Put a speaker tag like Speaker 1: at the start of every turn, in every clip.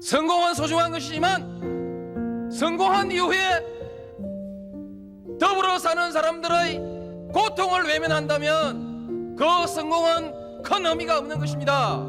Speaker 1: 성공은 소중한 것이지만 성공한 이후에 더불어 사는 사람들의 고통을 외면한다면 그 성공은 큰 의미가 없는 것입니다.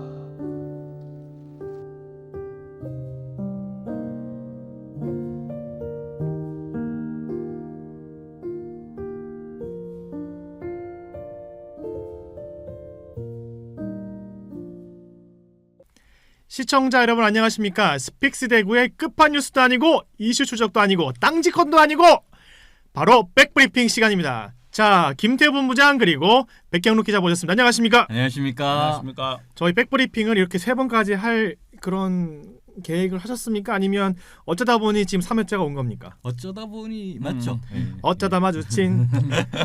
Speaker 2: 시청자 여러분 안녕하십니까? 스픽스 대구의 끝판 뉴스도 아니고 이슈 추적도 아니고 땅지컨도 아니고 바로 백브리핑 시간입니다. 자, 김태우 본부장 그리고 백경록 기자 모셨습니다. 안녕하십니까?
Speaker 3: 안녕하십니까.
Speaker 2: 저희 백브리핑을 이렇게 3번까지 할 그런 계획을 하셨습니까? 아니면 어쩌다 보니 지금 3회째가 온 겁니까?
Speaker 3: 어쩌다 보니 맞죠.
Speaker 2: 어쩌다 마주친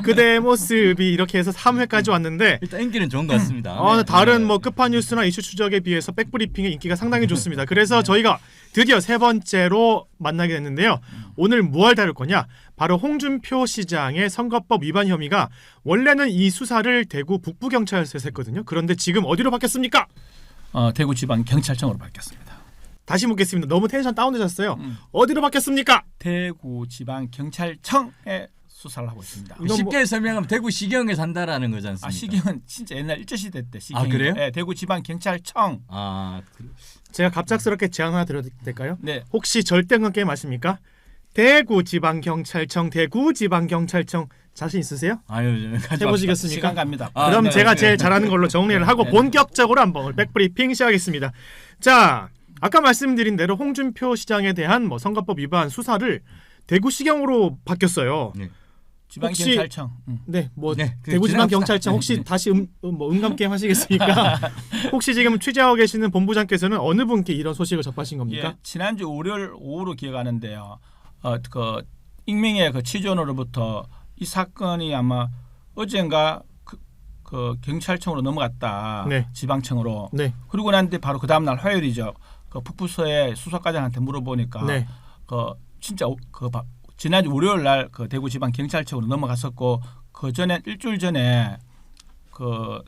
Speaker 2: 그대의 모습이 이렇게 해서 3회까지 왔는데
Speaker 3: 일단 인기는 좋은 것 같습니다.
Speaker 2: 다른 뭐 끝판 뉴스나 이슈 추적에 비해서 백브리핑의 인기가 상당히 좋습니다. 그래서 저희가 드디어 3번째로 만나게 됐는데요. 오늘 무엇을 다룰 거냐? 바로 홍준표 시장의 선거법 위반 혐의가 원래는 이 수사를 대구 북부경찰서에서 했거든요. 그런데 지금 어디로 바뀌었습니까?
Speaker 4: 대구지방경찰청으로 바뀌었습니다.
Speaker 2: 다시 묻겠습니다. 너무 텐션 다운되셨어요. 어디로 바뀌었습니까?
Speaker 4: 대구지방경찰청에 수사를 하고 있습니다.
Speaker 3: 쉽게 설명하면 대구 시경에 산다라는 거지 않습니까?
Speaker 4: 시경은 진짜 옛날 일제시대 때 시경.
Speaker 3: 그래요?
Speaker 4: 네, 대구지방경찰청.
Speaker 2: 제가 갑작스럽게 제안 하나 드려도 될까요?
Speaker 4: 네.
Speaker 2: 혹시 절대음감 게임 아십니까? 대구지방경찰청, 대구지방경찰청 자신 있으세요? 해보시겠습니까?
Speaker 4: 시간 갑니다.
Speaker 2: 그럼
Speaker 4: 네.
Speaker 2: 제가 제일 잘하는 걸로 정리를 하고 본격적으로 한번 백브리핑 시작하겠습니다. 자, 아까 말씀드린 대로 홍준표 시장에 대한 뭐 선거법 위반 수사를 대구시경으로 바뀌었어요.
Speaker 3: 네.
Speaker 4: 지방경찰청.
Speaker 2: 네, 뭐
Speaker 3: 네,
Speaker 2: 대구지방경찰청 혹시 다시 음감 게임 하시겠습니까? 혹시 지금 취재하고 계시는 본부장께서는 어느 분께 이런 소식을 접하신 겁니까?
Speaker 4: 예, 지난주 월요일 오후로 기억하는데요. 그 익명의 그 취재원으로부터 이 사건이 아마 어젠가 그 경찰청으로 넘어갔다.
Speaker 2: 네.
Speaker 4: 지방청으로.
Speaker 2: 네.
Speaker 4: 그리고 난 뒤 바로 그 다음 날 화요일이죠. 그 북부서의 수사과장한테 물어보니까
Speaker 2: 네.
Speaker 4: 그 진짜 지난주 월요일 날 그 대구지방경찰청으로 넘어갔었고 그 전에 일주일 전에 그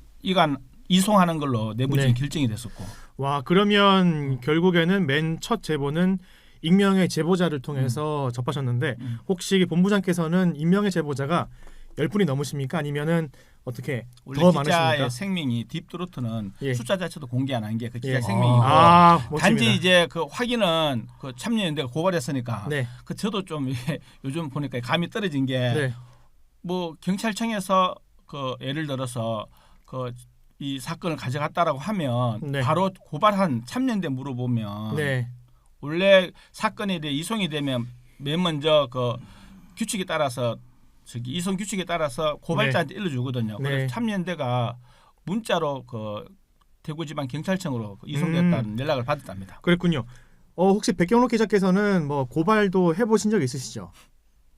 Speaker 4: 이송하는 걸로 내부적인
Speaker 2: 네.
Speaker 4: 결정이 됐었고.
Speaker 2: 와, 그러면 결국에는 맨 첫 제보는 익명의 제보자를 통해서 접하셨는데 혹시 본부장께서는 익명의 제보자가 10분이 넘으십니까? 아니면은 어떻게
Speaker 4: 원래
Speaker 2: 더
Speaker 4: 기자의
Speaker 2: 많으십니까?
Speaker 4: 생명이 딥트로트는
Speaker 2: 예.
Speaker 4: 숫자 자체도 공개 안 한 게 그 기자
Speaker 2: 예.
Speaker 4: 생명이고
Speaker 2: 멋집니다.
Speaker 4: 단지 이제 그 확인은 그 참여연대가 고발했으니까
Speaker 2: 네.
Speaker 4: 그 저도 좀 요즘 보니까 감이 떨어진 게 뭐
Speaker 2: 네.
Speaker 4: 경찰청에서 그 예를 들어서 그 이 사건을 가져갔다라고 하면
Speaker 2: 네.
Speaker 4: 바로 고발한 참여연대 물어보면
Speaker 2: 네.
Speaker 4: 원래 사건이 이송이 되면 맨 먼저 그 규칙에 따라서 이송 규칙에 따라서 고발자한테 일러주거든요.
Speaker 2: 네.
Speaker 4: 그래서 참여연대가 문자로 그 대구지방경찰청으로 이송됐다는 연락을 받았답니다.
Speaker 2: 그랬군요. 혹시 백경록 기자께서는 뭐 고발도 해보신 적 있으시죠?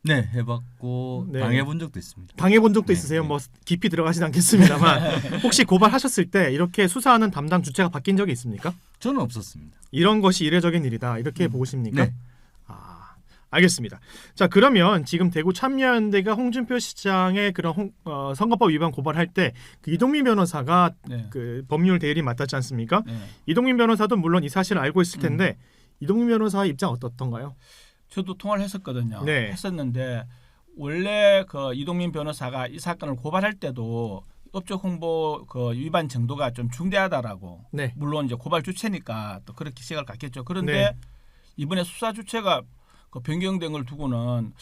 Speaker 3: 네, 해봤고
Speaker 2: 네.
Speaker 3: 당해본 적도 있습니다.
Speaker 2: 당해본 적도
Speaker 3: 네,
Speaker 2: 있으세요?
Speaker 3: 네.
Speaker 2: 뭐 깊이 들어가진 않겠습니다만 혹시 고발하셨을 때 이렇게 수사하는 담당 주체가 바뀐 적이 있습니까?
Speaker 3: 저는 없었습니다.
Speaker 2: 이런 것이 이례적인 일이다 이렇게 보십니까?
Speaker 3: 네.
Speaker 2: 알겠습니다. 자, 그러면 지금 대구 참여연대가 홍준표 시장의 그런 선거법 위반 고발할 때 그 이동민 변호사가
Speaker 4: 네.
Speaker 2: 그 법률 대리인 맡았지 않습니까?
Speaker 4: 네.
Speaker 2: 이동민 변호사도 물론 이 사실을 알고 있을 텐데 이동민 변호사의 입장 어떻던가요?
Speaker 4: 저도 통화를 했었거든요.
Speaker 2: 네.
Speaker 4: 했었는데 원래 그 이동민 변호사가 이 사건을 고발할 때도 업적 홍보 그 위반 정도가 좀 중대하다라고.
Speaker 2: 네.
Speaker 4: 물론 이제 고발 주체니까 또 그렇게 시각을 갖겠죠. 그런데
Speaker 2: 네.
Speaker 4: 이번에 수사 주체가 그 변경된 걸 두고는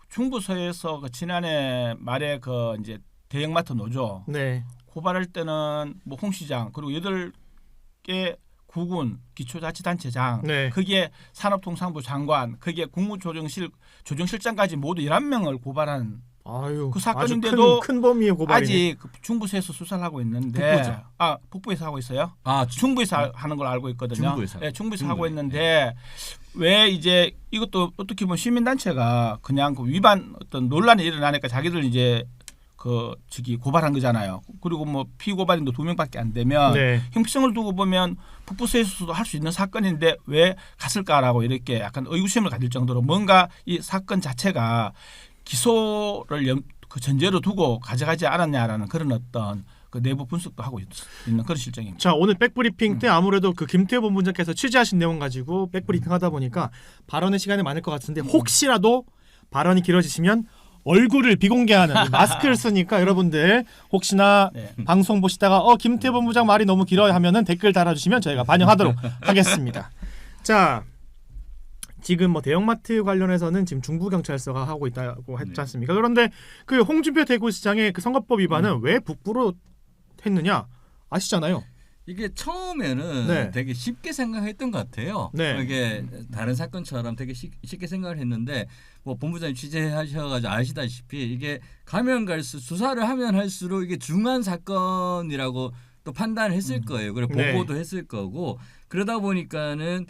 Speaker 4: 중부서에서 그 지난해 말에 그 이제 대형마트 노조
Speaker 2: 네.
Speaker 4: 고발할 때는 뭐 홍 시장 그리고 8개 구군 기초자치단체장
Speaker 2: 네.
Speaker 4: 거기에 산업통상부 장관 거기에 조정실장까지 모두 11명을 고발한
Speaker 2: 아유,
Speaker 4: 그 사건인데도
Speaker 2: 큰 범위의 고발이네.
Speaker 4: 아직 그 중부서에서 수사를 하고 있는데
Speaker 3: 북부죠.
Speaker 4: 북부에서 하고 있어요.
Speaker 3: 중
Speaker 4: 중부에서 하는 걸 알고 있거든요.
Speaker 3: 중부에서.
Speaker 4: 네, 중부에서
Speaker 3: 중부에.
Speaker 4: 하고 있는데 왜 이제 이것도 어떻게 보면 시민단체가 그냥 그 위반 어떤 논란이 일어나니까 자기들 이제 그 고발한 거잖아요. 그리고 뭐 피고발인도 2명밖에 안 되면
Speaker 2: 네.
Speaker 4: 형평성을 두고 보면 북부서에서도 할 수 있는 사건인데 왜 갔을까라고 이렇게 약간 의구심을 가질 정도로 뭔가 이 사건 자체가 기소를 그 전제로 두고 가져가지 않았냐라는 그런 어떤 그 내부 분석도 하고 있는 그런 실정입니다.
Speaker 2: 자, 오늘 백브리핑 때 아무래도 그 김태호 본부장께서 취재하신 내용 가지고 백브리핑 하다 보니까 발언의 시간이 많을 것 같은데 혹시라도 발언이 길어지시면 얼굴을 비공개하는 마스크를 쓰니까 여러분들 혹시나
Speaker 4: 네.
Speaker 2: 방송 보시다가 김태호 본부장 말이 너무 길어요 하면은 댓글 달아주시면 저희가 반영하도록 하겠습니다. 자, 지금 뭐 대형마트 관련해서는 지금 중부경찰서가 하고 있다고 했지 않습니까? 그런데 그 홍준표 대구시장의 그 선거법 위반은 왜 북부로 했느냐 아시잖아요.
Speaker 3: 이게 처음에는
Speaker 2: 네.
Speaker 3: 되게 쉽게 생각했던 것 같아요.
Speaker 2: 네.
Speaker 3: 이게 다른 사건처럼 되게 쉽게 생각을 했는데 뭐 본부장님 취재하셔가지고 아시다시피 이게 가면 갈수록 수사를 하면 할수록 이게 중한 사건이라고 또 판단을 했을 거예요. 그리고
Speaker 2: 네.
Speaker 3: 보고도 했을 거고 그러다 보니까는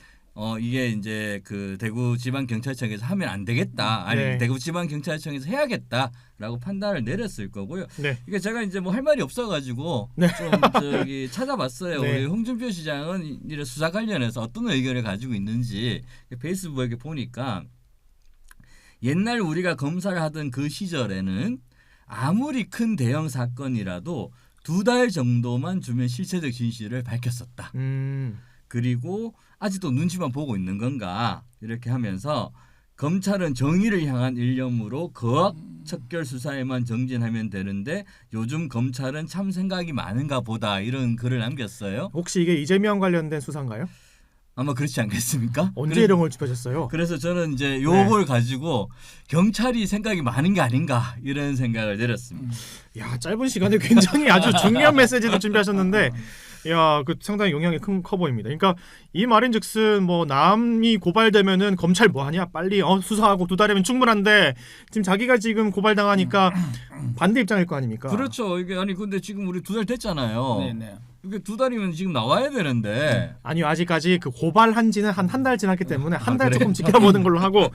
Speaker 3: 이게 이제 그 대구지방경찰청에서 하면 안 되겠다. 아니
Speaker 2: 네.
Speaker 3: 대구지방경찰청에서 해야겠다라고 판단을 내렸을 거고요.
Speaker 2: 네.
Speaker 3: 이게 제가 이제 뭐 할 말이 없어가지고
Speaker 2: 네.
Speaker 3: 좀 저기 찾아봤어요.
Speaker 2: 네.
Speaker 3: 우리 홍준표 시장은 이런 수사 관련해서 어떤 의견을 가지고 있는지 페이스북에 보니까 옛날 우리가 검사를 하던 그 시절에는 아무리 큰 대형 사건이라도 2달 정도만 주면 실체적 진실을 밝혔었다. 그리고 아직도 눈치만 보고 있는 건가 이렇게 하면서 검찰은 정의를 향한 일념으로 거악 척결 수사에만 정진하면 되는데 요즘 검찰은 참 생각이 많은가 보다 이런 글을 남겼어요.
Speaker 2: 혹시 이게 이재명 관련된 수사인가요?
Speaker 3: 아마 그렇지 않겠습니까?
Speaker 2: 언제 이런 걸 짚으셨어요?
Speaker 3: 그래서 저는 이제 요걸 가지고 경찰이 생각이 많은 게 아닌가 이런 생각을 내렸습니다.
Speaker 2: 야, 짧은 시간에 굉장히 아주 중요한 메시지를 준비하셨는데 야, 그 상당히 영향이 커 보입니다. 그러니까 이 말인즉슨 뭐 남이 고발되면은 검찰 뭐 하냐? 빨리 수사하고 2달이면 충분한데 지금 자기가 지금 고발당하니까 반대 입장일 거 아닙니까?
Speaker 3: 그렇죠. 이게 아니 근데 지금 우리 2달 됐잖아요.
Speaker 4: 네네.
Speaker 3: 이게 2달이면 지금 나와야 되는데
Speaker 2: 아니요, 아직까지 그 고발한 지는 한 달 지났기 때문에 한 달
Speaker 3: 그래요?
Speaker 2: 조금 지켜보는 걸로 하고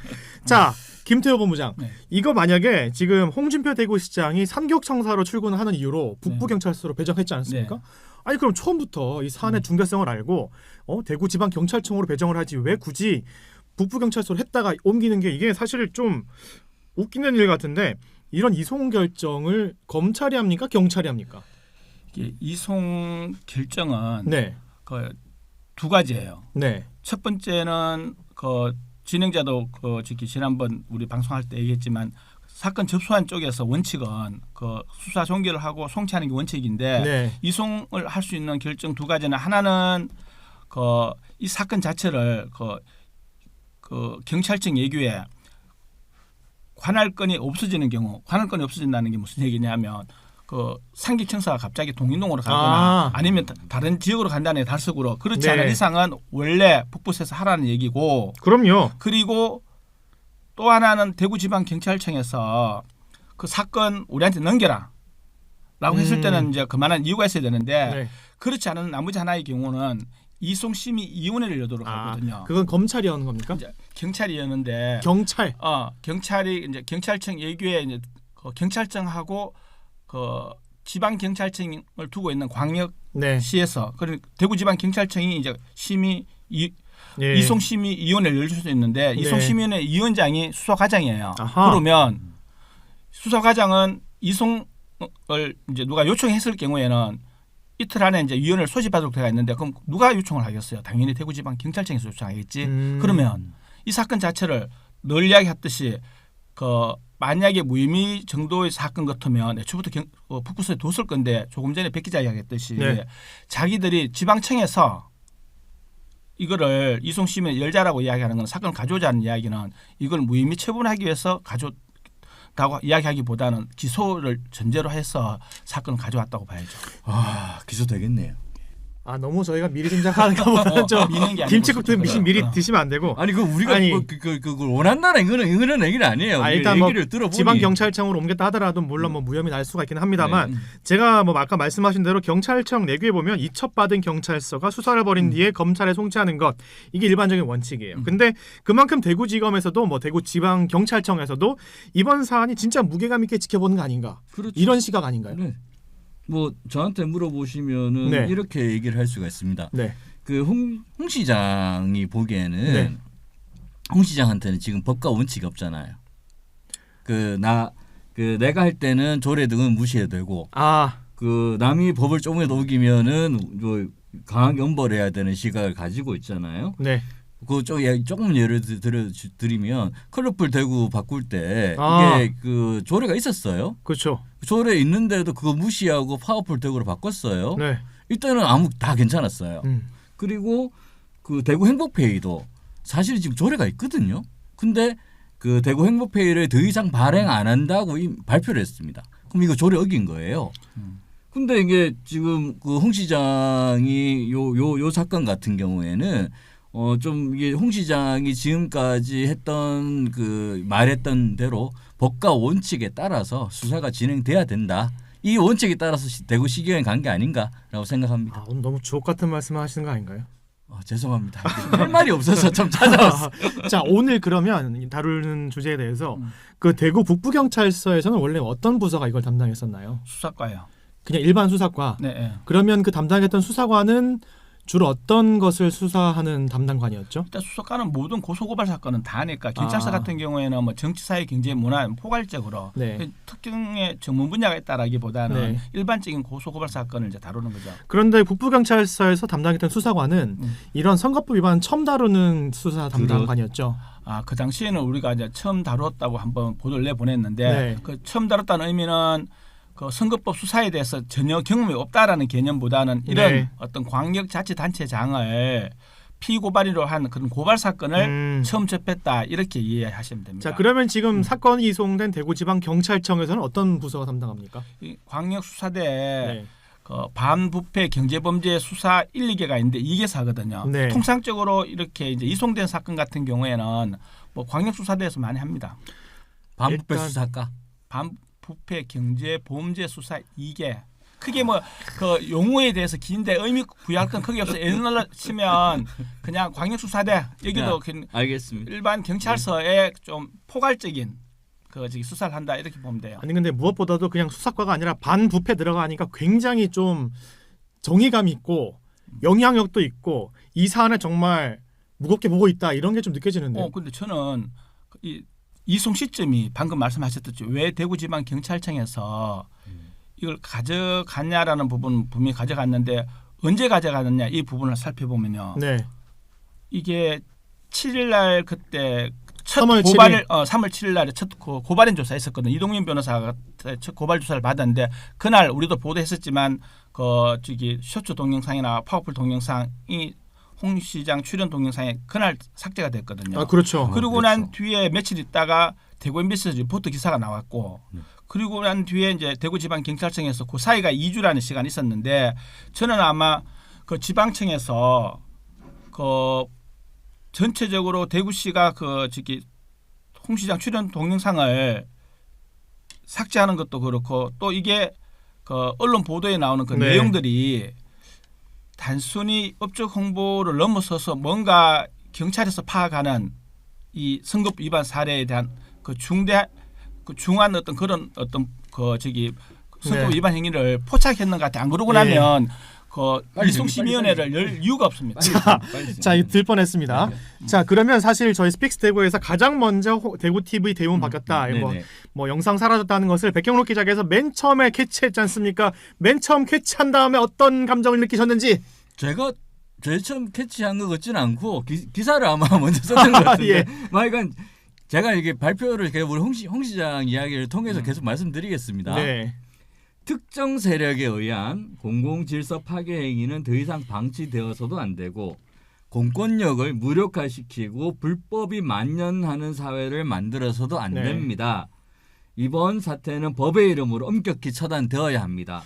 Speaker 2: 자, 김태호 본부장
Speaker 4: 네.
Speaker 2: 이거 만약에 지금 홍준표 대구시장이 산격청사로 출근하는 이유로 북부경찰서로 배정했지 않습니까?
Speaker 4: 네.
Speaker 2: 아니 그럼 처음부터 이 사안의 중대성을 알고 대구지방경찰청으로 배정을 하지 왜 굳이 북부경찰서로 했다가 옮기는 게 이게 사실 좀 웃기는 일 같은데 이런 이송 결정을 검찰이 합니까? 경찰이 합니까?
Speaker 4: 이게 이송 결정은
Speaker 2: 네.
Speaker 4: 그 두 가지예요.
Speaker 2: 네.
Speaker 4: 첫 번째는 그 진행자도 그 지난번 우리 방송할 때 얘기했지만 사건 접수한 쪽에서 원칙은 그 수사 종결을 하고 송치하는 게 원칙인데
Speaker 2: 네.
Speaker 4: 이송을 할 수 있는 결정 두 가지는 하나는 그 이 사건 자체를 그 경찰청 예규에 관할권이 없어지는 경우 관할권이 없어진다는 게 무슨 얘기냐면 그 상기청사가 갑자기 동인동으로 가거나 아니면 다른 지역으로 간다는 달석으로 그렇지
Speaker 2: 네.
Speaker 4: 않은 이상은 원래 북부서에서 하라는 얘기고
Speaker 2: 그럼요.
Speaker 4: 그리고 또 하나는 대구지방경찰청에서 그 사건 우리한테 넘겨라 라고 했을 때는 이제 그만한 이유가 있어야 되는데
Speaker 2: 네.
Speaker 4: 그렇지 않은 나머지 하나의 경우는 이송심의위원회를 열도록 하거든요.
Speaker 2: 그건 검찰이 하는 겁니까?
Speaker 4: 이제 경찰이 여는데
Speaker 2: 경찰.
Speaker 4: 경찰이 이제 경찰청 예규에 이제 그 경찰청하고 그 지방 경찰청을 두고 있는 광역시에서
Speaker 2: 네.
Speaker 4: 그리고 대구지방 경찰청이 이제 심의
Speaker 2: 예.
Speaker 4: 이송심의위원회를 열 수 있는데
Speaker 2: 네.
Speaker 4: 이송심의위원회 위원장이 수사과장이에요.
Speaker 2: 아하.
Speaker 4: 그러면 수사과장은 이송을 이제 누가 요청했을 경우에는 이틀 안에 이제 위원회를 소집하도록 되어 있는데 그럼 누가 요청을 하겠어요? 당연히 대구지방 경찰청에서 요청하겠지. 그러면 이 사건 자체를 늘 이야기했듯이 그 만약에 무혐의 정도의 사건 같으면 애초부터 북부서에 뒀을 건데 조금 전에 백 기자 이야기했듯이
Speaker 2: 네. 자기들이
Speaker 4: 자기들이 지방청에서 이거를 이송심에 열자라고 이야기하는 건 사건을 가져오자는 이야기는 이걸 무혐의 처분하기 위해서 가져다고 이야기하기보다는 기소를 전제로 해서 사건을 가져왔다고 봐야죠.
Speaker 3: 기소되겠네요.
Speaker 2: 너무 저희가 미리 짐작하는 것보다 좀
Speaker 4: 미는 게 아니고
Speaker 2: 김치국도 미리
Speaker 4: 어.
Speaker 2: 드시면 안 되고.
Speaker 3: 아니 그 우리가
Speaker 2: 아니,
Speaker 3: 그걸 원한다는 이거는 얘기는 아니에요.
Speaker 2: 일단 뭐
Speaker 3: 얘기를 들어보니
Speaker 2: 지방 경찰청으로 옮겼다 하더라도 물론 뭐 무혐의 날 수가 있긴 합니다만
Speaker 3: 네.
Speaker 2: 제가 뭐 아까 말씀하신 대로 경찰청 내규에 보면 이첩받은 경찰서가 수사를 벌인 뒤에 검찰에 송치하는 것 이게 일반적인 원칙이에요. 근데 그만큼 대구지검에서도 뭐 대구지방 경찰청에서도 이번 사안이 진짜 무게감 있게 지켜보는 거 아닌가
Speaker 3: 그렇죠.
Speaker 2: 이런 시각 아닌가요?
Speaker 3: 네. 뭐 저한테 물어보시면은
Speaker 2: 네.
Speaker 3: 이렇게 얘기를 할 수가 있습니다.
Speaker 2: 네.
Speaker 3: 그 홍 시장이 보기에는
Speaker 2: 네.
Speaker 3: 홍 시장한테는 지금 법과 원칙이 내가 할 때는 조례 등은 무시해도 되고 그 남이 법을 조금이라도 어기면은 강하게 엄벌해야 되는 시각을 가지고 있잖아요.
Speaker 2: 네.
Speaker 3: 조금 예를 드리면 컬러풀 대구 바꿀 때
Speaker 2: 아.
Speaker 3: 이게 그 조례가 있었어요.
Speaker 2: 그렇죠.
Speaker 3: 조례 있는데도 그거 무시하고 파워풀 대구로 바꿨어요.
Speaker 2: 네.
Speaker 3: 이때는 다 괜찮았어요. 그리고 그 대구 행복페이도 사실 지금 조례가 있거든요. 근데 그 대구 행복페이를 더 이상 발행 안 한다고 발표를 했습니다. 그럼 이거 조례 어긴 거예요. 근데 이게 지금 그 홍 시장이 요 사건 같은 경우에는 좀 이게 홍 시장이 지금까지 했던 말했던 대로 법과 원칙에 따라서 수사가 진행돼야 된다. 이 원칙에 따라서 대구시경에 간 게 아닌가라고 생각합니다.
Speaker 2: 아, 오늘 너무 주옥 같은 말씀을 하시는 거 아닌가요?
Speaker 3: 죄송합니다. 할 말이 없어서 좀 찾아왔어요.
Speaker 2: 자, 오늘 그러면 다루는 주제에 대해서 그 대구 북부경찰서에서는 원래 어떤 부서가 이걸 담당했었나요?
Speaker 4: 수사과요.
Speaker 2: 그냥 일반 수사과.
Speaker 4: 네. 네.
Speaker 2: 그러면 그 담당했던 수사관은 주로 어떤 것을 수사하는 담당관이었죠?
Speaker 4: 일단 수사과는 모든 고소고발 사건은 다 하니까 경찰서 같은 경우에는 뭐 정치, 사회, 경제, 문화 포괄적으로
Speaker 2: 네.
Speaker 4: 특정의 전문 분야가 있다라기보다는
Speaker 2: 네.
Speaker 4: 일반적인 고소고발 사건을 이제 다루는 거죠.
Speaker 2: 그런데 북부경찰서에서 담당했던 수사관은 이런 선거법 위반 처음 다루는 수사 담당관이었죠.
Speaker 4: 그 당시에는 우리가 이제 처음 다뤘다고 한번 보도를 내보냈는데
Speaker 2: 네.
Speaker 4: 그 처음 다뤘다는 의미는 그 선거법 수사에 대해서 전혀 경험이 없다라는 개념보다는 이런
Speaker 2: 네.
Speaker 4: 어떤 광역자치단체장을 피고발인으로 한 그런 고발 사건을 처음 접했다 이렇게 이해하시면 됩니다.
Speaker 2: 자, 그러면 지금 사건이 이송된 대구지방경찰청에서는 어떤 부서가 담당합니까?
Speaker 4: 이 광역수사대
Speaker 2: 네.
Speaker 4: 그 반부패 경제범죄 수사 1, 2개가 있는데 2개사거든요.
Speaker 2: 네.
Speaker 4: 통상적으로 이렇게 이제 이송된 사건 같은 경우에는 뭐 광역수사대에서 많이 합니다.
Speaker 3: 반부패
Speaker 2: 일단-
Speaker 3: 수사과.
Speaker 4: 반부패 경제범죄 수사 2개. 크게 뭐 그 용어에 대해서 긴데 의미 부여할 건 크게 없어. 예를 치면 그냥 광역수사대 여기도
Speaker 3: 알겠습니다.
Speaker 4: 일반 경찰서에 좀 포괄적인 그 수사를 한다 이렇게 보면 돼요.
Speaker 2: 아니 근데 무엇보다도 그냥 수사과가 아니라 반부패 들어가니까 굉장히 좀 정의감 있고 영향력도 있고 이 사안을 정말 무겁게 보고 있다 이런 게 좀 느껴지는데.
Speaker 4: 근데 저는 이 이송 시점이 방금 말씀하셨듯이 왜 대구지방경찰청에서 이걸 가져갔냐라는 부분 분명히 가져갔는데 언제 가져갔느냐 이 부분을 살펴보면요.
Speaker 2: 네.
Speaker 4: 이게 7일 날 그때 첫
Speaker 2: 3월 7일.
Speaker 4: 고발을 3월 7일 날에 첫 고발인 조사 했었거든요. 이동윤 변호사가 첫 고발 조사를 받았는데 그날 우리도 보도했었지만 그 저기 쇼츠 동영상이나 파워풀 동영상이 홍 시장 출연 동영상에 그날 삭제가 됐거든요.
Speaker 2: 아, 그렇죠.
Speaker 4: 그리고
Speaker 3: 그렇죠.
Speaker 4: 난 뒤에 며칠 있다가 대구 MBC에서 리포트 기사가 나왔고 그리고 난 뒤에 이제 대구지방경찰청에서 그 사이가 2주라는 시간이 있었는데 저는 아마 그 지방청에서 그 전체적으로 대구시가 그 저기 홍 시장 출연 동영상을 삭제하는 것도 그렇고 또 이게 그 언론 보도에 나오는 그
Speaker 2: 네.
Speaker 4: 내용들이 단순히 업적 홍보를 넘어서서 뭔가 경찰에서 파악하는 이 선거법 위반 사례에 대한 그 중한 어떤 그런 어떤 그 저기 선거법
Speaker 2: 네.
Speaker 4: 위반 행위를 포착했는 것 같아. 안 그러고
Speaker 2: 네.
Speaker 4: 나면 그
Speaker 3: 빨리
Speaker 4: 이송심의위원회를 열 이유가 없습니다.
Speaker 2: 자, 들 뻔했습니다. 자, 그러면 사실 저희 스픽스 대구에서 가장 먼저 대구 TV 대우문 바뀌었다.
Speaker 3: 네네.
Speaker 2: 뭐 영상 사라졌다는 것을 백경록 기자께서 맨 처음에 캐치했지 않습니까? 맨 처음 캐치한 다음에 어떤 감정을 느끼셨는지.
Speaker 3: 제가 제일 처음 캐치한 것 같지는 않고 기사를 아마 먼저 썼던 것 같은데.
Speaker 2: 예.
Speaker 3: 그러니까 제가 이게 발표를 우리 홍 시장 이야기를 통해서 계속 말씀드리겠습니다.
Speaker 2: 네.
Speaker 3: 특정 세력에 의한 공공질서 파괴 행위는 더 이상 방치되어서도 안 되고 공권력을 무력화시키고 불법이 만연하는 사회를 만들어서도 안
Speaker 2: 네.
Speaker 3: 됩니다. 이번 사태는 법의 이름으로 엄격히 처단되어야 합니다.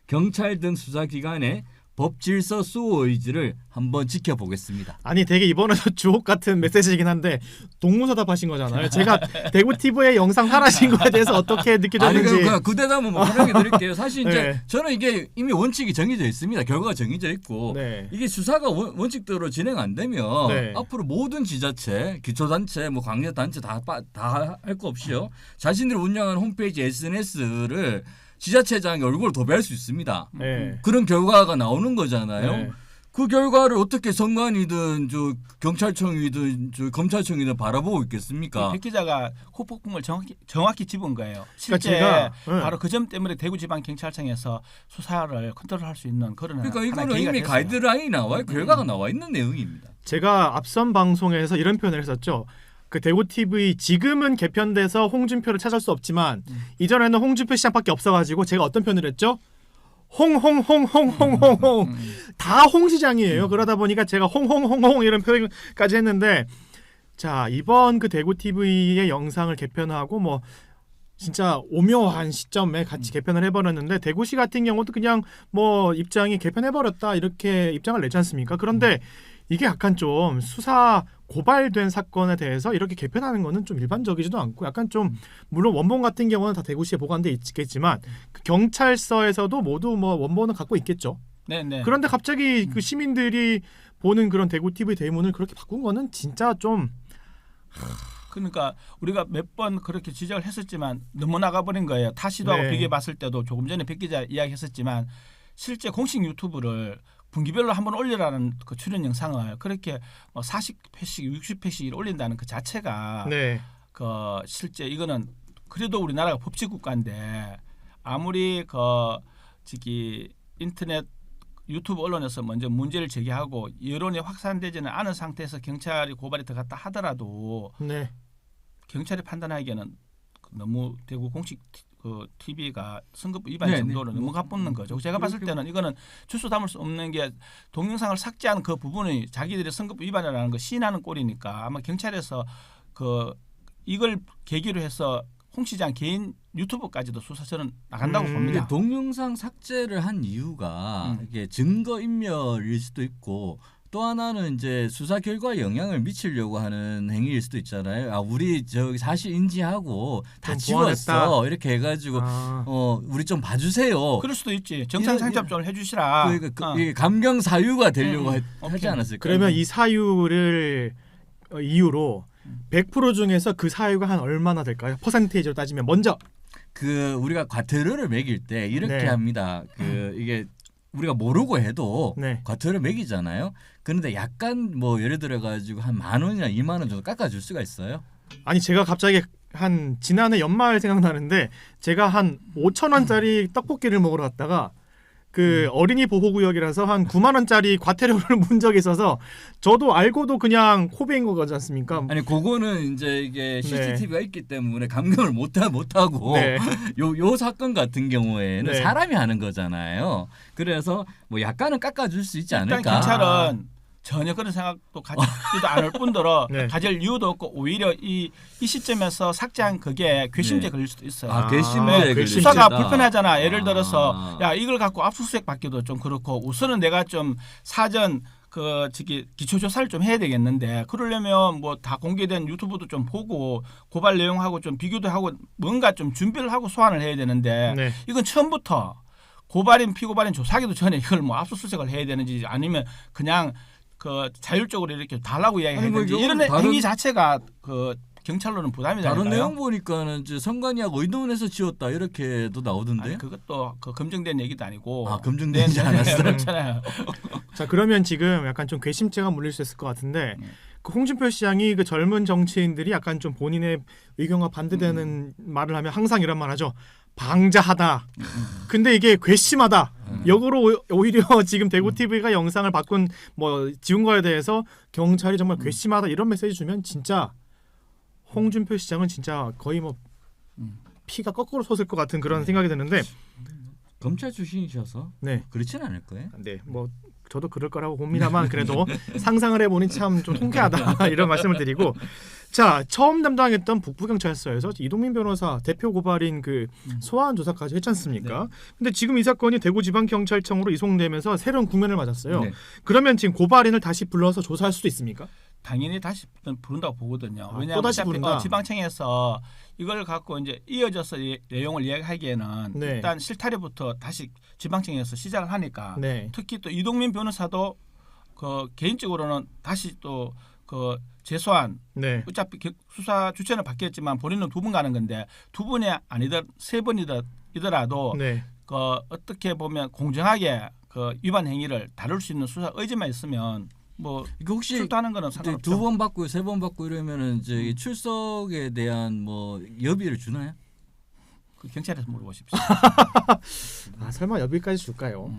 Speaker 3: 경찰 등 수사기관의 법질서 수호 의지를 한번 지켜보겠습니다.
Speaker 2: 아니 되게 이번에도 주옥 같은 메시지이긴 한데 동문서답하신 거잖아요. 제가 대구 TV의 영상 사라진 거에 대해서 어떻게 느끼셨는지.
Speaker 3: 아니 그 대답은 뭐 편하게 드릴게요. 사실 이제
Speaker 2: 네.
Speaker 3: 저는 이게 이미 원칙이 정해져 있습니다. 결과가 정해져 있고
Speaker 2: 네.
Speaker 3: 이게 수사가 원칙대로 진행 안 되면
Speaker 2: 네.
Speaker 3: 앞으로 모든 지자체, 기초단체, 뭐 광역단체 다 할 거 없이요. 자신들이 운영하는 홈페이지 SNS를 지자체장이 얼굴을 도배할 수 있습니다.
Speaker 2: 네.
Speaker 3: 그런 결과가 나오는 거잖아요.
Speaker 2: 네.
Speaker 3: 그 결과를 어떻게 선관위든 저 경찰청이든 저 검찰청이든 바라보고 있겠습니까?
Speaker 4: 백 기자가 후폭풍을 정확히 짚은 거예요. 실제
Speaker 2: 제가,
Speaker 4: 바로 그 점 때문에 대구지방경찰청에서 수사를 컨트롤할 수 있는 그런
Speaker 3: 그러니까
Speaker 4: 하나의
Speaker 3: 이거는
Speaker 4: 계기가
Speaker 3: 이미
Speaker 4: 됐어요.
Speaker 3: 가이드라인이 나와 결과가 나와 있는 내용입니다.
Speaker 2: 제가 앞선 방송에서 이런 표현을 했었죠. 그 대구 TV 지금은 개편돼서 홍준표를 찾을 수 없지만 이전에는 홍준표 시장밖에 없어가지고 제가 어떤 표현을 했죠? 홍홍홍홍홍홍홍 다 홍시장이에요. 그러다 보니까 제가 홍홍홍홍 이런 표현까지 했는데 자 이번 그 대구 TV의 영상을 개편하고 뭐 진짜 오묘한 시점에 같이 개편을 해버렸는데 대구시 같은 경우도 그냥 뭐 입장이 개편해버렸다 이렇게 입장을 내지 않습니까? 그런데 이게 약간 좀 수사 고발된 사건에 대해서 이렇게 개편하는 거는 좀 일반적이지도 않고 약간 좀 물론 원본 같은 경우는 다 대구시에 보관돼 있겠지만 그 경찰서에서도 모두 뭐 원본을 갖고 있겠죠.
Speaker 4: 네네.
Speaker 2: 그런데 갑자기 그 시민들이 보는 그런 대구 TV 대문을 그렇게 바꾼 거는 진짜 좀
Speaker 4: 그러니까 우리가 몇 번 그렇게 지적을 했었지만 너무 나가버린 거예요. 타시도 하고
Speaker 2: 네.
Speaker 4: 비교해봤을 때도 조금 전에 백 기자 이야기했었지만 실제 공식 유튜브를 분기별로 한번 올리라는 그 출연 영상을 그렇게 뭐 40회씩 60회씩 올린다는 그 자체가
Speaker 2: 네.
Speaker 4: 그 실제 이거는 그래도 우리나라가 법치 국가인데 아무리 그 저기 인터넷 유튜브 언론에서 먼저 문제를 제기하고 여론이 확산되지는 않은 상태에서 경찰이 고발이 들어갔다 하더라도
Speaker 2: 네.
Speaker 4: 경찰이 판단하기에는 너무 대구 공식 그 TV가 선거법 위반
Speaker 3: 네,
Speaker 4: 정도로
Speaker 3: 네.
Speaker 4: 너무 가뿐는 거죠. 제가 봤을 때는 이거는 주소 담을 수 없는 게 동영상을 삭제한 그 부분이 자기들이 선거법 위반이라는 거 시인하는 꼴이니까 아마 경찰에서 그 이걸 계기로 해서 홍 시장 개인 유튜브까지도 수사처는 나간다고
Speaker 2: 음.
Speaker 4: 봅니다.
Speaker 3: 동영상 삭제를 한 이유가 이게 증거 인멸일 수도 있고 또 하나는 이제 수사 결과에 영향을 미치려고 하는 행위일 수도 있잖아요. 아 우리 저기 사실 인지하고 다
Speaker 2: 좀
Speaker 3: 지웠어
Speaker 2: 보완했다.
Speaker 3: 이렇게 해가지고
Speaker 2: 아.
Speaker 3: 우리 좀 봐주세요.
Speaker 4: 그럴 수도 있지. 정상 상접점을 해주시라.
Speaker 3: 그러니까 이게 감경 사유가 되려고 하지
Speaker 4: 오케이.
Speaker 3: 않았을까요?
Speaker 2: 그러면 이 사유를 이유로 100% 중에서 그 사유가 한 얼마나 될까요? 퍼센테이지로 따지면 먼저
Speaker 3: 그 우리가 과태료를 매길 때 이렇게
Speaker 2: 네.
Speaker 3: 합니다. 그 이게 우리가 모르고 해도
Speaker 2: 네.
Speaker 3: 과태료 매기잖아요. 그런데 약간 뭐 예를 들어 가지고 한 10,000원이나 2만 원 정도 깎아줄 수가 있어요.
Speaker 2: 아니 제가 갑자기 한 지난해 연말 생각나는데 제가 한 5,000원짜리 떡볶이를 먹으러 갔다가 그 어린이 보호구역이라서 한 9만 원짜리 과태료를 문 적이 있어서 저도 알고도 그냥 코베인 거지 않습니까?
Speaker 3: 아니 그거는 이제 이게
Speaker 2: 네.
Speaker 3: CCTV가 있기 때문에 감경을 못 하고
Speaker 2: 네.
Speaker 3: 요 사건 같은 경우에는
Speaker 2: 네.
Speaker 3: 사람이 하는 거잖아요. 그래서 뭐 약간은 깎아줄 수 있지
Speaker 4: 일단
Speaker 3: 않을까.
Speaker 4: 경찰은 전혀 그런 생각도 가지지도 않을 뿐더러
Speaker 2: 네.
Speaker 4: 가질 이유도 없고 오히려 이 시점에서 삭제한 그게 괘씸죄
Speaker 3: 네.
Speaker 4: 걸릴 수도 있어요.
Speaker 3: 아, 괘씸죄
Speaker 2: 네,
Speaker 3: 걸릴
Speaker 2: 괘씸죄다.
Speaker 4: 수사가
Speaker 3: 수 있다.
Speaker 4: 불편하잖아. 예를
Speaker 3: 아.
Speaker 4: 들어서 야 이걸 갖고 압수수색 받기도 좀 그렇고 우선은 내가 좀 사전 그 저기 기초 조사를 좀 해야 되겠는데 그러려면 뭐 다 공개된 유튜브도 좀 보고 고발 내용하고 좀 비교도 하고 뭔가 좀 준비를 하고 소환을 해야 되는데
Speaker 2: 네.
Speaker 4: 이건 처음부터 고발인 피고발인 조사하기도 전에 이걸 뭐 압수수색을 해야 되는지 아니면 그냥 그 자율적으로 이렇게 달라고
Speaker 3: 아니,
Speaker 4: 이야기해야
Speaker 3: 뭐
Speaker 4: 되는지
Speaker 3: 이거는
Speaker 4: 이런
Speaker 3: 다른-
Speaker 4: 행위 자체가 그 경찰로는 부담이
Speaker 3: 다른
Speaker 4: 되니까요.
Speaker 3: 내용 보니까는 이제 선관위하고 의논해서 지웠다 이렇게도 나오던데.
Speaker 4: 아니, 그것도 그 검증된 얘기도 아니고
Speaker 3: 아, 검증되지
Speaker 4: 네,
Speaker 3: 않았어요?
Speaker 4: 그렇잖아요.
Speaker 2: 자 그러면 지금 약간 좀 괘씸죄가 물릴 수 있을 것 같은데 그 홍준표 시장이 그 젊은 정치인들이 약간 좀 본인의 의견과 반대되는 말을 하면 항상 이런 말하죠. 방자하다. 근데 이게 괘씸하다. 역으로 오히려 지금 대구 TV가 영상을 바꾼 뭐 지운 거에 대해서 경찰이 정말 괘씸하다 이런 메시지 주면 진짜 홍준표 시장은 진짜 거의 뭐 피가 거꾸로 솟을 것 같은 그런 생각이 드는데
Speaker 3: 검찰 출신이셔서
Speaker 2: 네.
Speaker 3: 그렇지는 않을 거예요.
Speaker 2: 네, 뭐 저도 그럴 거라고 봅니다만 그래도 상상을 해보니 참 좀 통쾌하다 이런 말씀을 드리고 자 처음 담당했던 북부경찰서에서 이동민 변호사 대표 고발인 그 소환 조사까지 했지 않습니까? 근데 지금 이 사건이 대구지방경찰청으로 이송되면서 새로운 국면을 맞았어요.
Speaker 3: 네.
Speaker 2: 그러면 지금 고발인을 다시 불러서 조사할 수도 있습니까?
Speaker 4: 당연히 다시 부른다고 보거든요.
Speaker 2: 아,
Speaker 4: 왜냐하면
Speaker 2: 또다시
Speaker 4: 어차피
Speaker 2: 부른다.
Speaker 4: 지방청에서 이걸 갖고 이제 이어져서 내용을 이야기하기에는
Speaker 2: 네.
Speaker 4: 일단 실타래부터 다시 지방청에서 시작을 하니까
Speaker 2: 네.
Speaker 4: 특히 또 이동민 변호사도 그 개인적으로는 다시 또 그 재소환
Speaker 2: 네.
Speaker 4: 어차피 수사 주체는 바뀌었지만 본인은 2번 가는 건데 2번이 아니더 3번이더라도
Speaker 2: 네.
Speaker 4: 그 어떻게 보면 공정하게 그 위반 행위를 다룰 수 있는 수사 의지만 있으면 뭐
Speaker 3: 이거 혹시
Speaker 4: 출두하는 거는 상관없죠.
Speaker 3: 2번 받고 3번 받고 이러면은 이제 출석에 대한 뭐 여비를 주나요?
Speaker 4: 그 경찰에서 물어보십시오.
Speaker 2: 아, 설마 여기까지 줄까요?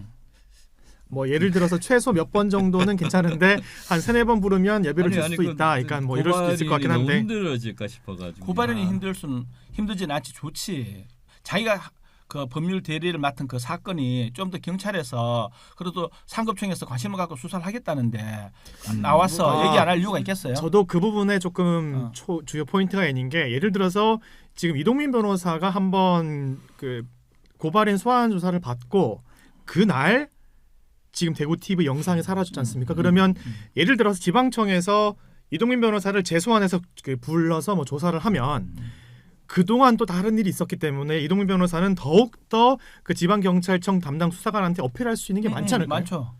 Speaker 2: 뭐 예를 들어서 최소 몇 번 정도는 괜찮은데 한 3-4번 부르면 예비를 줄 수도 있다. 그러니까 뭐 이럴 수도 있을 것 같긴
Speaker 3: 너무
Speaker 2: 한데.
Speaker 3: 힘들어질까 싶어가지고.
Speaker 4: 고발인이 힘들진 않지 좋지. 자기가 그 법률 대리를 맡은 그 사건이 좀 더 경찰에서 그래도 상급청에서 관심을 갖고 수사를 하겠다는데 나와서 얘기 안 할 이유가 있겠어요?
Speaker 2: 저도 그 부분에 조금 주요 포인트가 있는 게 예를 들어서 지금 이동민 변호사가 한번 그 고발인 소환 조사를 받고 그날 지금 대구 TV 영상이 사라졌지 않습니까? 그러면 예를 들어서 지방청에서 이동민 변호사를 재소환해서 그 불러서 뭐 조사를 하면 그동안 또 다른 일이 있었기 때문에 이동민 변호사는 더욱더 그 지방경찰청 담당 수사관한테 어필할 수 있는 게 많지 않을까요?
Speaker 4: 많죠.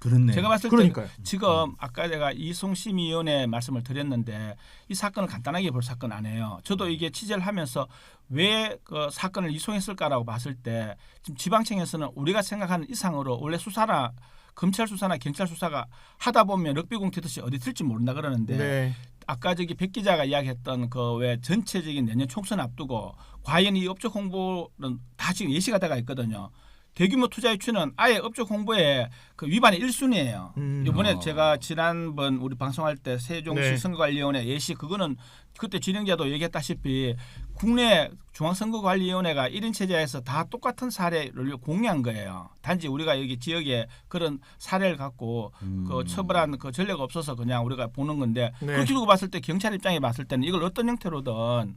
Speaker 3: 그렇네.
Speaker 4: 제가 봤을
Speaker 2: 그러니까요.
Speaker 4: 때 지금 아까 제가 이송심의위원회 말씀을 드렸는데 이 사건을 간단하게 볼 사건 아니에요. 저도 이게 취재를 하면서 왜 그 사건을 이송했을까라고 봤을 때 지금 지방청에서는 우리가 생각하는 이상으로 원래 수사나 검찰 수사나 경찰 수사가 하다 보면 럭비공 튀듯이 어디 튈지 모른다 그러는데
Speaker 2: 네.
Speaker 4: 아까 저기 백 기자가 이야기했던 그 왜 전체적인 내년 총선 앞두고 과연 이 업적 홍보는 다 지금 예시가 돼가 있거든요. 대규모 투자 유치는 아예 업적 홍보에 그 위반이 1순위예요. 이번에 제가 지난번 우리 방송할 때 세종시
Speaker 2: 네.
Speaker 4: 선거관리위원회 예시 그거는 그때 진행자도 얘기했다시피 국내 중앙선거관리위원회가 1인 체제에서 다 똑같은 사례를 공유한 거예요. 단지 우리가 여기 지역에 그런 사례를 갖고 그 처벌한 그 전례가 없어서 그냥 우리가 보는 건데
Speaker 2: 네.
Speaker 4: 그렇게 두고 봤을 때 경찰 입장에 봤을 때는 이걸 어떤 형태로든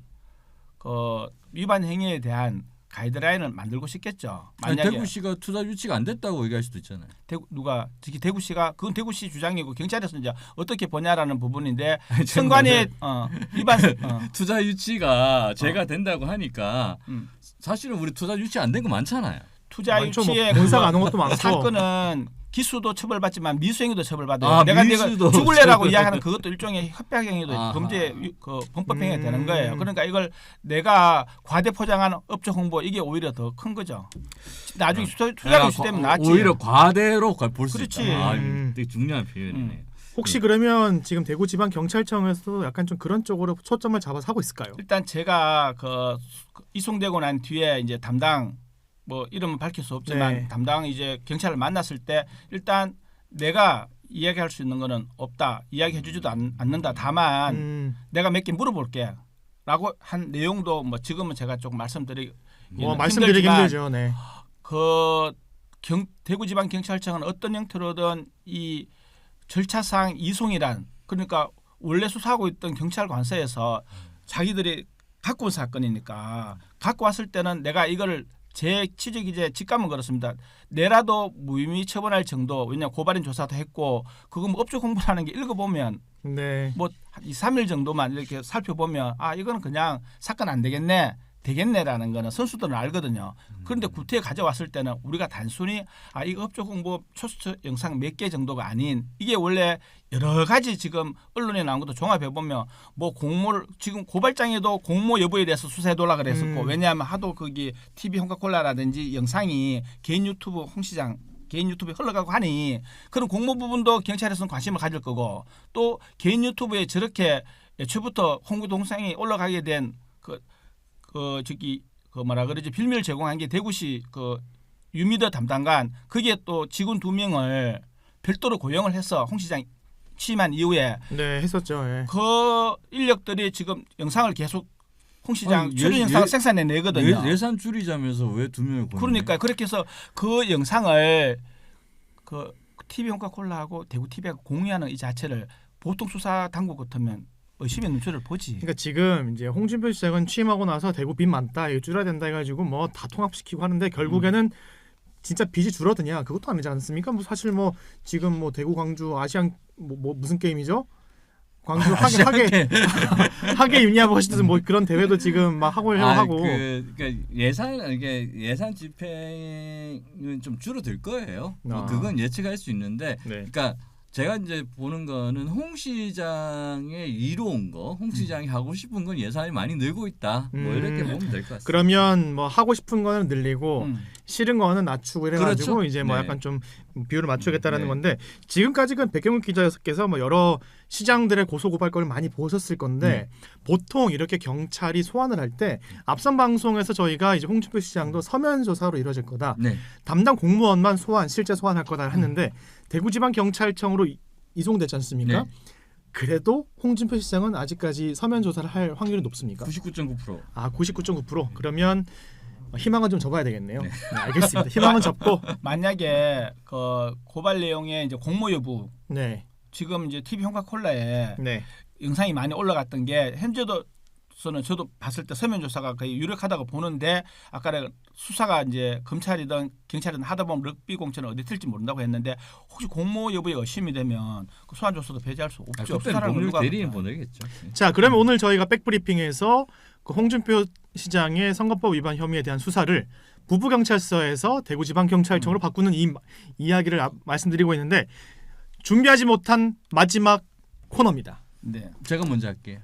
Speaker 4: 그 위반 행위에 대한 가이드라인을 만들고 싶겠죠. 만약에
Speaker 3: 대구시가 투자 유치가 안 됐다고 얘기할 수도 있잖아요.
Speaker 4: 누가 특히 대구시가 그건 대구시 주장이고 경찰에서 이제 어떻게 보냐라는 부분인데 선관위 위반
Speaker 3: 투자 유치가 제가 된다고 하니까 사실은 우리 투자 유치 안 된 거 많잖아요.
Speaker 4: 투자
Speaker 2: 많죠.
Speaker 4: 유치에
Speaker 2: 뭐 본사가 안 온 것도 많고.
Speaker 4: 사건은 기수도 처벌받지만 미수행위도 처벌받아요.
Speaker 3: 아,
Speaker 4: 내가
Speaker 3: 미수도
Speaker 4: 죽을래라고
Speaker 3: 처벌.
Speaker 4: 이야기하는 그것도 일종의 협박행위도
Speaker 3: 아하.
Speaker 4: 범죄 그 범법행위가 되는 거예요. 그러니까 이걸 내가 과대 포장한 업적 홍보 이게 오히려 더 큰 거죠. 나중에 투자 유치 때문에 낫지.
Speaker 3: 오히려 과대로 볼 수
Speaker 4: 그렇지.
Speaker 3: 있다. 되게 중요한 표현이네요.
Speaker 2: 혹시 그러면 지금 대구지방경찰청에서도 약간 좀 그런 쪽으로 초점을 잡아서 하고 있을까요?
Speaker 4: 일단 제가 그 이송되고 난 뒤에 이제 담당 뭐 이름은 밝힐 수 없지만
Speaker 2: 네.
Speaker 4: 담당 이제 경찰을 만났을 때 일단 내가 이야기할 수 있는 거는 없다. 이야기해주지도 않는다. 다만 내가 몇 개 물어볼게라고 한 내용도 뭐 지금은 제가 조금 말씀드리기
Speaker 2: 뭐 말씀드리기 힘들죠. 네.
Speaker 4: 그 대구지방경찰청은 어떤 형태로든 이 절차상 이송이란 그러니까 원래 수사하고 있던 경찰 관서에서 자기들이 갖고 온 사건이니까 갖고 왔을 때는 내가 이거를 제 취재 기재에 직감은 그렇습니다. 내라도 무혐의 처벌할 정도. 왜냐 고발인 조사도 했고 그거 뭐 업적 홍보라는 게 읽어보면
Speaker 2: 네.
Speaker 4: 뭐 2-3일 정도만 이렇게 살펴보면 아 이거는 그냥 사건 안 되겠네라는 거는 선수들은 알거든요. 그런데 구태에 가져왔을 때는 우리가 단순히 아 이거 업적 홍보 초수 영상 몇 개 정도가 아닌 이게 원래 여러 가지 지금 언론에 나온 것도 종합해 보면 뭐 공모를 지금 고발장에도 공모 여부에 대해서 수사해달라 그랬었고 왜냐하면 하도 거기 TV 홍카콜라라든지 영상이 개인 유튜브 홍 시장 개인 유튜브에 흘러가고 하니 그런 공모 부분도 경찰에서는 관심을 가질 거고 또 개인 유튜브에 저렇게 애초부터 홍보 동영상이 올라가게 된 그 뭐라 그러지 빌미를 제공한 게 대구시 그 유미더 담당관 그게 또 직원 2명을 별도로 고용을 해서 홍 시장 취임한 이후에
Speaker 2: 네, 했었죠. 예.
Speaker 4: 그 인력들이 지금 영상을 계속 홍 시장
Speaker 3: 아니,
Speaker 4: 출연 영상을 생산해 내거든요.
Speaker 3: 예산 줄이자면서 왜 2명을 고용해?
Speaker 4: 그러니까 그렇게 해서 그 영상을 그 TV 홍카콜라하고 대구 TV하고 공유하는 이 자체를 보통 수사 당국 같으면 의심의 눈초리를 보지.
Speaker 2: 그러니까 지금 이제 홍준표 시장은 취임하고 나서 대구 빚 많다, 이거 줄여야 된다 해가지고 뭐 다 통합시키고 하는데 결국에는 진짜 빚이 줄어드냐 그것도 아니지 않습니까? 뭐 사실 뭐 지금 뭐 대구 광주 아시안 뭐 무슨 게임이죠? 광주 하계 유니아브 허시드 뭐 그런 대회도 지금 막 하고 하고.
Speaker 3: 그러니까 예산 집행은 좀 줄어들 거예요. 뭐
Speaker 2: 아.
Speaker 3: 그건 예측할 수 있는데,
Speaker 2: 네.
Speaker 3: 그러니까 제가 이제 보는 거는 홍 시장의 이로운 거, 홍 시장이 하고 싶은 건 예산이 많이 늘고 있다. 뭐 이렇게 보면 될 것 같습니다.
Speaker 2: 그러면 뭐 하고 싶은 거는 늘리고
Speaker 4: 음.
Speaker 2: 싫은 거는 낮추고 이래가지고
Speaker 3: 그렇죠.
Speaker 2: 이제 뭐
Speaker 3: 네.
Speaker 2: 약간 좀 비율을 맞추겠다라는
Speaker 3: 네.
Speaker 2: 건데 지금까지는 백경훈 기자께서 뭐 여러 시장들의 고소고발건을 많이 보셨을 건데 보통 이렇게 경찰이 소환을 할 때 앞선 방송에서 저희가 이제 홍준표 시장도 서면 조사로 이루어질 거다.
Speaker 3: 네.
Speaker 2: 담당 공무원만 실제 소환할 거다 했는데 대구지방경찰청으로 이송됐지 않습니까?
Speaker 3: 네.
Speaker 2: 그래도 홍준표 시장은 아직까지 서면 조사를 할 확률이 높습니까?
Speaker 3: 99.9%.
Speaker 2: 아 99.9%. 그러면 희망은 좀 접어야 되겠네요. 네, 알겠습니다. 희망은 접고
Speaker 4: 만약에 그 고발 내용에 이제 공모 여부
Speaker 2: 네,
Speaker 4: 지금 이제 TV 홍카콜라에
Speaker 2: 네,
Speaker 4: 영상이 많이 올라갔던 게 현재도서는 저도 봤을 때 서면 조사가 거의 유력하다고 보는데 아까 수사가 이제 검찰이든 경찰이든 하다 보면 럭비 공천은 어디 튈지 모른다고 했는데 혹시 공모 여부에 의심이 되면 그 소환 조사도 배제할 수 없죠.
Speaker 3: 그때는
Speaker 4: 수사라는
Speaker 3: 법률
Speaker 4: 누가
Speaker 3: 대리인
Speaker 4: 합니까?
Speaker 3: 보내겠죠. 네.
Speaker 2: 자 그러면 오늘 저희가 백브리핑에서 그 홍준표 시장의 선거법 위반 혐의에 대한 수사를 부부경찰서에서 대구지방경찰청으로 바꾸는 이 이야기를 말씀드리고 있는데 준비하지 못한 마지막 코너입니다.
Speaker 4: 네.
Speaker 3: 제가 먼저 할게요.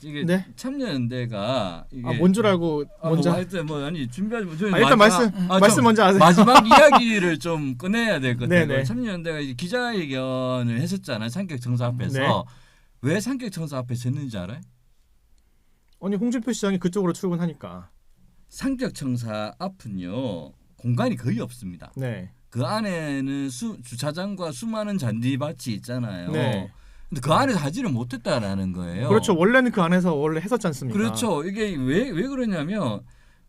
Speaker 3: 이게
Speaker 2: 네.
Speaker 3: 참여연대가 이게
Speaker 2: 뭔 줄 알고 먼저
Speaker 3: 뭐 하여튼 뭐 아니 준비하지 뭐 저희
Speaker 2: 일단 말씀 먼저 하세요.
Speaker 3: 마지막 이야기를 좀 꺼내야 될 것 같아요.
Speaker 2: 네네.
Speaker 3: 참여연대가 이제 기자회견을 했었잖아요. 상격청사 앞에서.
Speaker 2: 네.
Speaker 3: 왜 상격청사 앞에 졌는지 알아요?
Speaker 2: 아니 홍준표 시장이 그쪽으로 출근하니까.
Speaker 3: 상격청사 앞은요 공간이 거의 없습니다.
Speaker 2: 네.
Speaker 3: 그 안에는 주차장과 수많은 잔디밭이 있잖아요.
Speaker 2: 네.
Speaker 3: 근데 그 안에서 하지를 못했다라는 거예요.
Speaker 2: 그렇죠. 원래는 그 안에서 원래 했었지 않습니까?
Speaker 3: 그렇죠. 이게 왜 그러냐면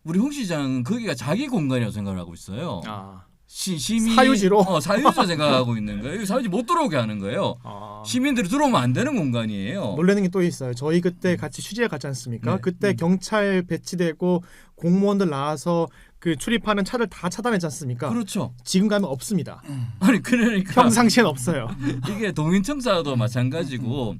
Speaker 3: 우리 홍 시장은 거기가 자기 공간이라고 생각을 하고 있어요.
Speaker 2: 아.
Speaker 3: 시민
Speaker 2: 사유지로?
Speaker 3: 사유지로 생각하고 있는 거예요. 여기 사유지 못 들어오게 하는 거예요.
Speaker 2: 아.
Speaker 3: 시민들이 들어오면 안 되는 공간이에요.
Speaker 2: 놀라는 게 또 있어요. 저희 그때 같이 취재 갔지 않습니까?
Speaker 3: 네.
Speaker 2: 그때 경찰 배치되고 공무원들 나와서 그 출입하는 차를 다 차단했지 않습니까?
Speaker 3: 그렇죠.
Speaker 2: 지금 가면 없습니다.
Speaker 3: 아니 그러니까
Speaker 2: 평상시엔 없어요.
Speaker 3: 이게 동인청사도 마찬가지고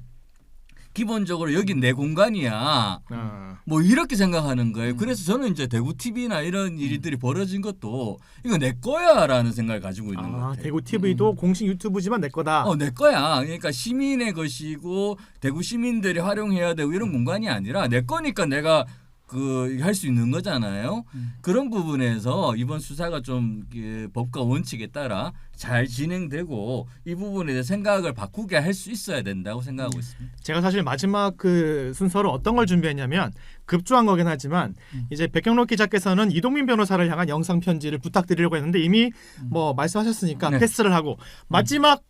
Speaker 3: 기본적으로 여기 내 공간이야.
Speaker 2: 아.
Speaker 3: 뭐 이렇게 생각하는 거예요. 그래서 저는 이제 대구 TV나 이런 일들이 벌어진 것도 이거 내 거야라는 생각을 가지고 있는 것 같아요.
Speaker 2: 대구 TV도 공식 유튜브지만 내 거다.
Speaker 3: 내 거야. 그러니까 시민의 것이고 대구 시민들이 활용해야 되고 이런 공간이 아니라 내 거니까 내가 할 수 있는 거잖아요. 그런 부분에서 이번 수사가 좀 법과 원칙에 따라 잘 진행되고 이 부분에 대해 생각을 바꾸게 할 수 있어야 된다고 생각하고 있습니다.
Speaker 2: 제가 사실 마지막 그 순서로 어떤 걸 준비했냐면 급조한 거긴 하지만 이제 백경록 기자께서는 이동민 변호사를 향한 영상 편지를 부탁드리려고 했는데 이미 뭐 말씀하셨으니까
Speaker 3: 네.
Speaker 2: 패스를 하고 마지막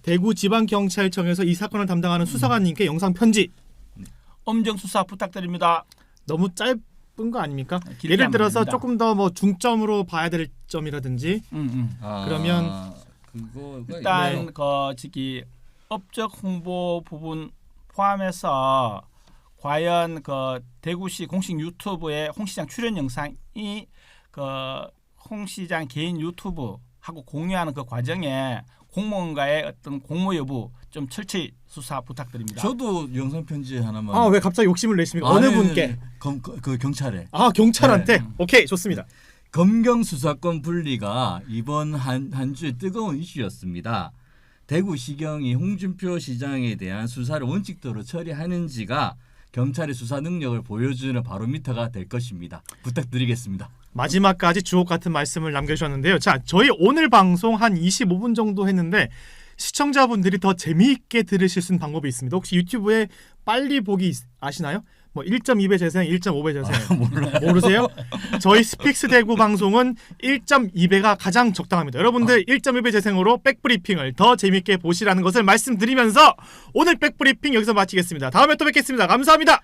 Speaker 2: 대구지방경찰청에서 이 사건을 담당하는 수사관님께 영상 편지
Speaker 4: 엄정 수사 부탁드립니다.
Speaker 2: 너무 짧은 거 아닙니까?
Speaker 4: 길게
Speaker 2: 예를
Speaker 4: 하면
Speaker 2: 들어서
Speaker 4: 됩니다.
Speaker 2: 조금 더 뭐 중점으로 봐야 될 점이라든지 그러면
Speaker 3: 그거가
Speaker 4: 일단
Speaker 2: 네.
Speaker 4: 그 저기 업적 홍보 부분 포함해서 과연 그 대구시 공식 유튜브에 홍 시장 출연 영상이 그 홍 시장 개인 유튜브하고 공유하는 그 과정에 공무원과의 어떤 공모 여부 좀 철저히 수사 부탁드립니다.
Speaker 3: 저도 영상 편지 하나만.
Speaker 2: 아 왜 갑자기 욕심을 내십니까? 어느 분께?
Speaker 3: 그 경찰에.
Speaker 2: 아 경찰한테?
Speaker 3: 네.
Speaker 2: 오케이 좋습니다.
Speaker 3: 검경 수사권 분리가 이번 한 주의 뜨거운 이슈였습니다. 대구시경이 홍준표 시장에 대한 수사를 원칙대로 처리하는지가 경찰의 수사 능력을 보여주는 바로미터가 될 것입니다. 부탁드리겠습니다.
Speaker 2: 마지막까지 주옥 같은 말씀을 남겨주셨는데요. 자, 저희 오늘 방송 한 25분 정도 했는데 시청자분들이 더 재미있게 들으실 수 있는 방법이 있습니다. 혹시 유튜브에 빨리 보기 아시나요? 뭐 1.2배 재생, 1.5배 재생 모르세요? 저희 스픽스 대구 방송은 1.2배가 가장 적당합니다. 여러분들 1.2배 재생으로 백브리핑을 더 재미있게 보시라는 것을 말씀드리면서 오늘 백브리핑 여기서 마치겠습니다. 다음에 또 뵙겠습니다. 감사합니다.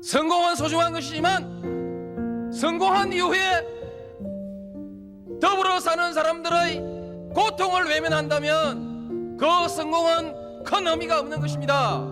Speaker 1: 성공은 소중한 것이지만 성공한 이후에 더불어 사는 사람들의 고통을 외면한다면 그 성공은 큰 의미가 없는 것입니다.